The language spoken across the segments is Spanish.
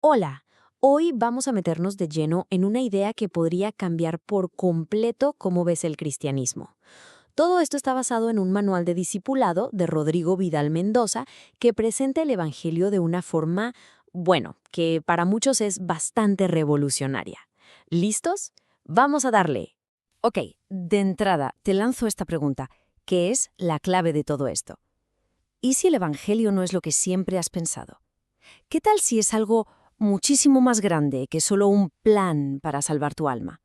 Hola, hoy vamos a meternos de lleno en una idea que podría cambiar por completo cómo ves el cristianismo. Todo esto está basado en un manual de discipulado de Rodrigo Vidal Mendoza que presenta el Evangelio de una forma, bueno, que para muchos es bastante revolucionaria. ¿Listos? Vamos a darle. Ok, de entrada te lanzo esta pregunta. ¿Qué es la clave de todo esto? ¿Y si el Evangelio no es lo que siempre has pensado? ¿Qué tal si es algo muchísimo más grande que solo un plan para salvar tu alma?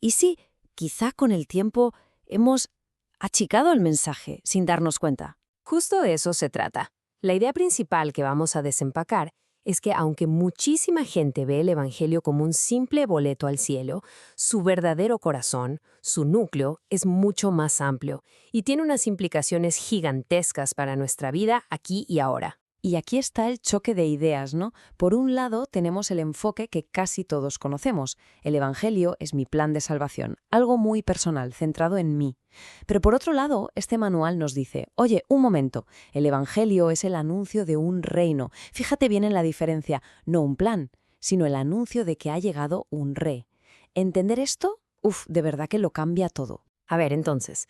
¿Y si, quizá con el tiempo, hemos achicado el mensaje sin darnos cuenta? Justo de eso se trata. La idea principal que vamos a desempacar es que aunque muchísima gente ve el Evangelio como un simple boleto al cielo, su verdadero corazón, su núcleo, es mucho más amplio y tiene unas implicaciones gigantescas para nuestra vida aquí y ahora. Y aquí está el choque de ideas, ¿no? Por un lado, tenemos el enfoque que casi todos conocemos. El Evangelio es mi plan de salvación, algo muy personal, centrado en mí. Pero por otro lado, este manual nos dice, oye, un momento, el Evangelio es el anuncio de un reino. Fíjate bien en la diferencia, no un plan, sino el anuncio de que ha llegado un rey. ¿Entender esto? Uf, de verdad que lo cambia todo. A ver, entonces,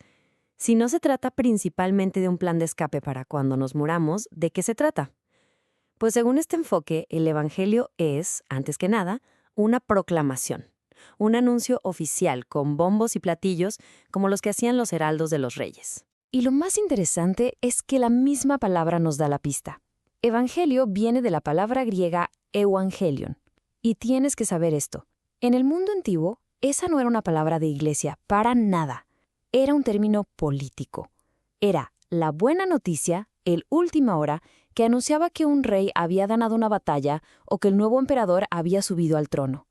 si no se trata principalmente de un plan de escape para cuando nos muramos, ¿de qué se trata? Pues según este enfoque, el Evangelio es, antes que nada, una proclamación, un anuncio oficial con bombos y platillos como los que hacían los heraldos de los reyes. Y lo más interesante es que la misma palabra nos da la pista. Evangelio viene de la palabra griega evangelion. Y tienes que saber esto. En el mundo antiguo, esa no era una palabra de iglesia, para nada. Era un término político. Era la buena noticia, el última hora, que anunciaba que un rey había ganado una batalla o que el nuevo emperador había subido al trono.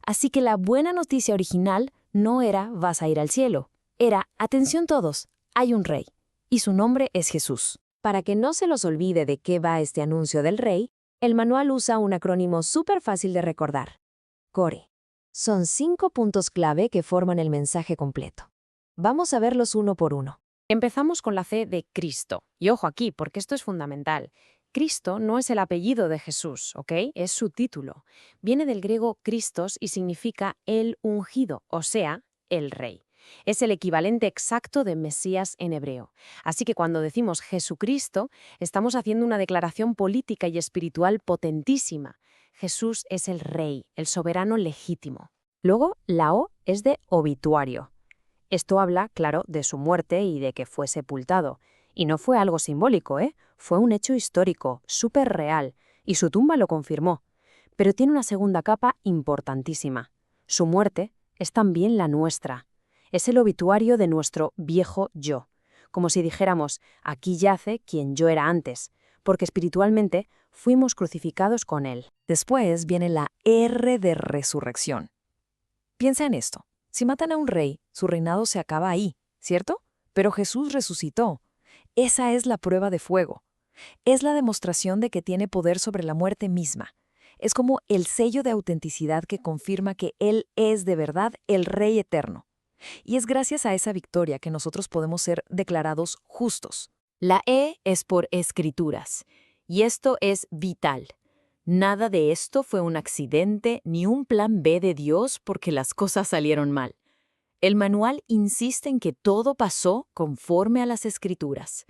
Así que la buena noticia original no era vas a ir al cielo. Era, atención todos, hay un rey, y su nombre es Jesús. Para que no se los olvide de qué va este anuncio del rey, el manual usa un acrónimo súper fácil de recordar. CORE. Son 5 puntos clave que forman el mensaje completo. Vamos a verlos uno por uno. Empezamos con la C de Cristo. Y ojo aquí, porque esto es fundamental. Cristo no es el apellido de Jesús, ¿ok? Es su título. Viene del griego Christos y significa el ungido, o sea, el rey. Es el equivalente exacto de Mesías en hebreo. Así que cuando decimos Jesucristo, estamos haciendo una declaración política y espiritual potentísima. Jesús es el rey, el soberano legítimo. Luego, la O es de obituario. Esto habla, claro, de su muerte y de que fue sepultado. Y no fue algo simbólico, ¿eh? Fue un hecho histórico, súper real, y su tumba lo confirmó. Pero tiene una segunda capa importantísima. Su muerte es también la nuestra. Es el obituario de nuestro viejo yo. Como si dijéramos, aquí yace quien yo era antes, porque espiritualmente fuimos crucificados con él. Después viene la R de resurrección. Piensa en esto. Si matan a un rey, su reinado se acaba ahí, ¿cierto? Pero Jesús resucitó. Esa es la prueba de fuego. Es la demostración de que tiene poder sobre la muerte misma. Es como el sello de autenticidad que confirma que Él es de verdad el Rey eterno. Y es gracias a esa victoria que nosotros podemos ser declarados justos. La E es por escrituras, y esto es vital. Nada de esto fue un accidente ni un plan B de Dios porque las cosas salieron mal. El manual insiste en que todo pasó conforme a las escrituras.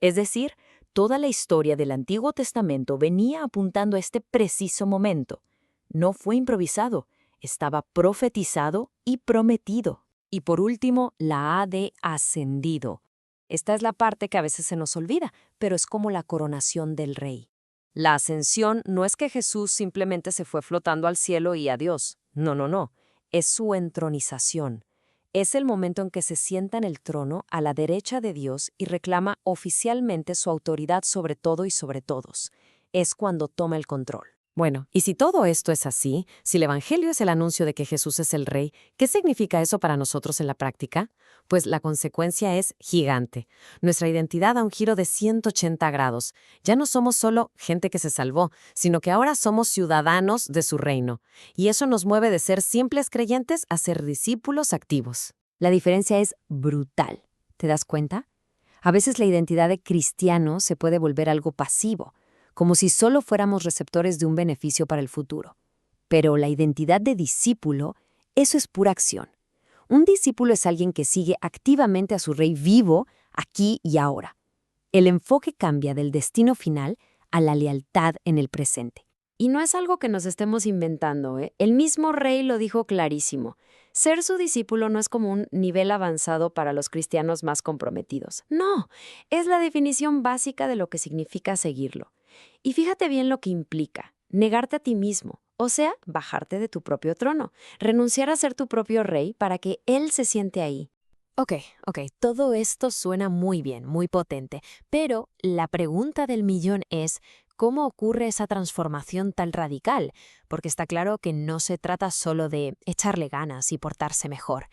Es decir, toda la historia del Antiguo Testamento venía apuntando a este preciso momento. No fue improvisado, estaba profetizado y prometido. Y por último, la A de ascendido. Esta es la parte que a veces se nos olvida, pero es como la coronación del rey. La ascensión no es que Jesús simplemente se fue flotando al cielo y adiós. No, no, no. Es su entronización. Es el momento en que se sienta en el trono a la derecha de Dios y reclama oficialmente su autoridad sobre todo y sobre todos. Es cuando toma el control. Bueno, y si todo esto es así, si el Evangelio es el anuncio de que Jesús es el Rey, ¿qué significa eso para nosotros en la práctica? Pues la consecuencia es gigante. Nuestra identidad da un giro de 180 grados. Ya no somos solo gente que se salvó, sino que ahora somos ciudadanos de su reino. Y eso nos mueve de ser simples creyentes a ser discípulos activos. La diferencia es brutal. ¿Te das cuenta? A veces la identidad de cristiano se puede volver algo pasivo, como si solo fuéramos receptores de un beneficio para el futuro. Pero la identidad de discípulo, eso es pura acción. Un discípulo es alguien que sigue activamente a su rey vivo, aquí y ahora. El enfoque cambia del destino final a la lealtad en el presente. Y no es algo que nos estemos inventando, ¿eh? El mismo rey lo dijo clarísimo. Ser su discípulo no es como un nivel avanzado para los cristianos más comprometidos. No, es la definición básica de lo que significa seguirlo. Y fíjate bien lo que implica. Negarte a ti mismo, o sea, bajarte de tu propio trono, renunciar a ser tu propio rey para que él se siente ahí. Ok, todo esto suena muy bien, muy potente, pero la pregunta del millón es, ¿cómo ocurre esa transformación tan radical? Porque está claro que no se trata solo de echarle ganas y portarse mejor.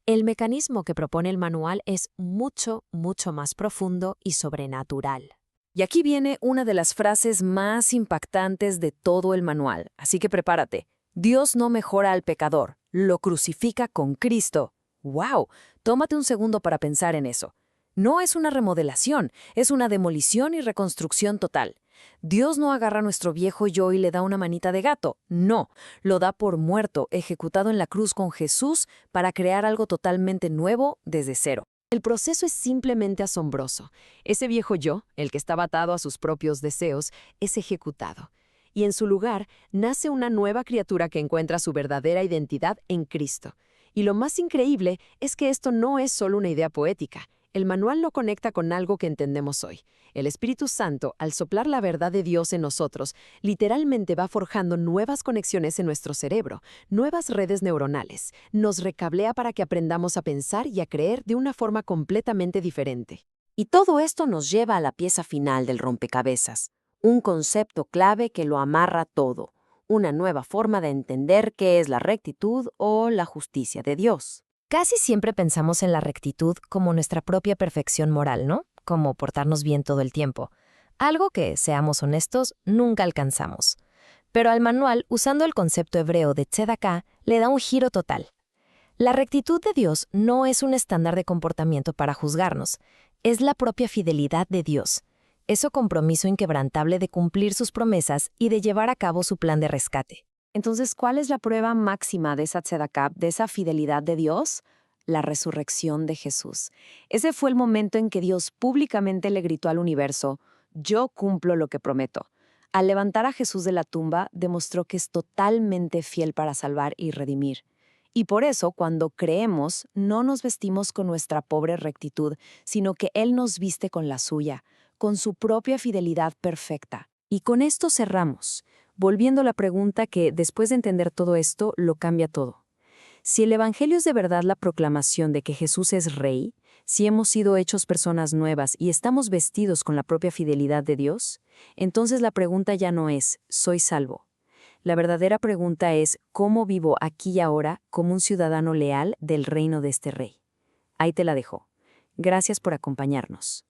El mecanismo que propone el manual es mucho, mucho más profundo y sobrenatural. Y aquí viene una de las frases más impactantes de todo el manual, así que prepárate. Dios no mejora al pecador, lo crucifica con Cristo. ¡Wow! Tómate un segundo para pensar en eso. No es una remodelación, es una demolición y reconstrucción total. Dios no agarra a nuestro viejo yo y le da una manita de gato. No, lo da por muerto, ejecutado en la cruz con Jesús para crear algo totalmente nuevo desde cero. El proceso es simplemente asombroso. Ese viejo yo, el que estaba atado a sus propios deseos, es ejecutado. Y en su lugar nace una nueva criatura que encuentra su verdadera identidad en Cristo. Y lo más increíble es que esto no es solo una idea poética. El manual lo conecta con algo que entendemos hoy. El Espíritu Santo, al soplar la verdad de Dios en nosotros, literalmente va forjando nuevas conexiones en nuestro cerebro, nuevas redes neuronales. Nos recablea para que aprendamos a pensar y a creer de una forma completamente diferente. Y todo esto nos lleva a la pieza final del rompecabezas, un concepto clave que lo amarra todo, una nueva forma de entender qué es la rectitud o la justicia de Dios. Casi siempre pensamos en la rectitud como nuestra propia perfección moral, ¿no? Como portarnos bien todo el tiempo. Algo que, seamos honestos, nunca alcanzamos. Pero al manual, usando el concepto hebreo de tzedaká, le da un giro total. La rectitud de Dios no es un estándar de comportamiento para juzgarnos, es la propia fidelidad de Dios, ese compromiso inquebrantable de cumplir sus promesas y de llevar a cabo su plan de rescate. Entonces, ¿cuál es la prueba máxima de esa tzedaká, de esa fidelidad de Dios? La resurrección de Jesús. Ese fue el momento en que Dios públicamente le gritó al universo, yo cumplo lo que prometo. Al levantar a Jesús de la tumba, demostró que es totalmente fiel para salvar y redimir. Y por eso, cuando creemos, no nos vestimos con nuestra pobre rectitud, sino que Él nos viste con la suya, con su propia fidelidad perfecta. Y con esto cerramos, volviendo a la pregunta que, después de entender todo esto, lo cambia todo. Si el Evangelio es de verdad la proclamación de que Jesús es Rey, si hemos sido hechos personas nuevas y estamos vestidos con la propia fidelidad de Dios, entonces la pregunta ya no es, ¿soy salvo? La verdadera pregunta es, ¿cómo vivo aquí y ahora como un ciudadano leal del reino de este Rey? Ahí te la dejo. Gracias por acompañarnos.